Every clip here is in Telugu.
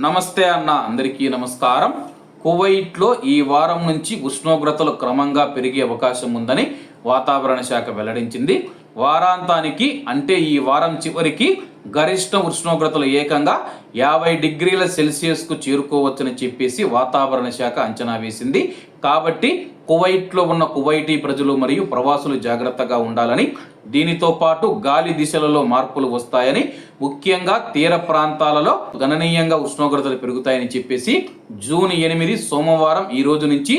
నమస్తే అన్న, అందరికీ నమస్కారం. కువైట్లో ఈ వారం నుంచి ఉష్ణోగ్రతలు క్రమంగా పెరిగే అవకాశం ఉందని వాతావరణ శాఖ వెల్లడించింది. వారాంతానికి అంటే ఈ వారం చివరికి గరిష్ట ఉష్ణోగ్రతలు ఏకంగా 50 డిగ్రీల సెల్సియస్కు చేరుకోవచ్చని చెప్పేసి వాతావరణ శాఖ అంచనా వేసింది. కాబట్టి కువైట్లో ఉన్న కువైటీ ప్రజలు మరియు ప్రవాసులు జాగ్రత్తగా ఉండాలని, దీనితో పాటు గాలి దిశలలో మార్పులు వస్తాయని, ముఖ్యంగా తీర ప్రాంతాలలో గణనీయంగా ఉష్ణోగ్రతలు పెరుగుతాయని చెప్పేసి జూన్ 8 సోమవారం ఈ రోజు నుంచి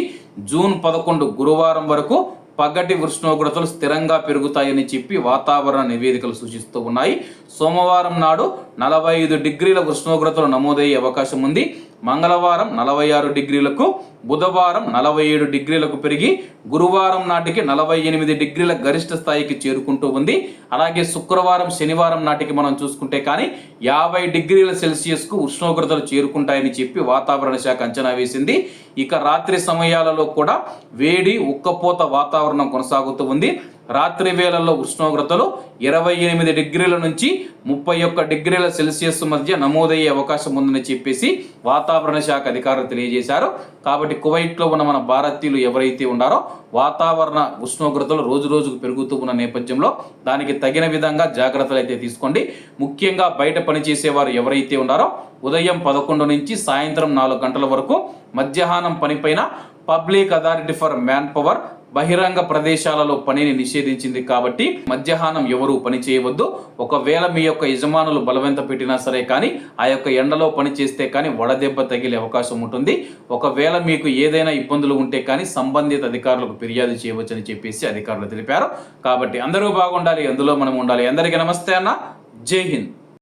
జూన్ 11 గురువారం వరకు పగటి ఉష్ణోగ్రతలు స్థిరంగా పెరుగుతాయని చెప్పి వాతావరణ నివేదికలు సూచిస్తూ ఉన్నాయి. సోమవారం నాడు 45 డిగ్రీల ఉష్ణోగ్రతలు నమోదయ్యే అవకాశం ఉంది. మంగళవారం 46 డిగ్రీలకు, బుధవారం 47 డిగ్రీలకు పెరిగి గురువారం నాటికి 48 డిగ్రీల గరిష్ట స్థాయికి చేరుకుంటూ ఉంది. అలాగే శుక్రవారం, శనివారం నాటికి మనం చూసుకుంటే కానీ 50 డిగ్రీల సెల్సియస్కు ఉష్ణోగ్రతలు చేరుకుంటాయని చెప్పి వాతావరణ శాఖ అంచనా వేసింది. ఇక రాత్రి సమయాలలో కూడా వేడి ఉక్కపోత వాతావరణం కొనసాగుతూ ఉంది. రాత్రి వేళల్లో ఉష్ణోగ్రతలు 28 డిగ్రీల నుంచి 31 డిగ్రీల సెల్సియస్ మధ్య నమోదయ్యే అవకాశం ఉందని చెప్పేసి వాతావరణ శాఖ అధికారులు తెలియజేశారు. కాబట్టి కువైట్లో ఉన్న మన భారతీయులు ఎవరైతే ఉన్నారో వాతావరణ ఉష్ణోగ్రతలు రోజు రోజుకు పెరుగుతూ ఉన్న నేపథ్యంలో దానికి తగిన విధంగా జాగ్రత్తలు అయితే తీసుకోండి. ముఖ్యంగా బయట పనిచేసేవారు ఎవరైతే ఉన్నారో ఉదయం 11 నుంచి సాయంత్రం 4 గంటల వరకు మధ్యాహ్నం పనిపైన public authority for manpower బహిరంగ ప్రదేశాలలో పనిని నిషేధించింది. కాబట్టి మధ్యాహ్నం ఎవరూ పని చేయవద్దు. ఒకవేళ మీ యొక్క యజమానులు బలవంత పెట్టినా సరే కానీ ఆ యొక్క ఎండలో పని చేస్తే కానీ వడదెబ్బ తగిలే అవకాశం ఉంటుంది. ఒకవేళ మీకు ఏదైనా ఇబ్బందులు ఉంటే కానీ సంబంధిత అధికారులకు ఫిర్యాదు చేయవచ్చని చెప్పేసి అధికారులు తెలిపారు. కాబట్టి అందరూ బాగుండాలి, అందులో మనం ఉండాలి. అందరికీ నమస్తే అన్న, జై హింద్.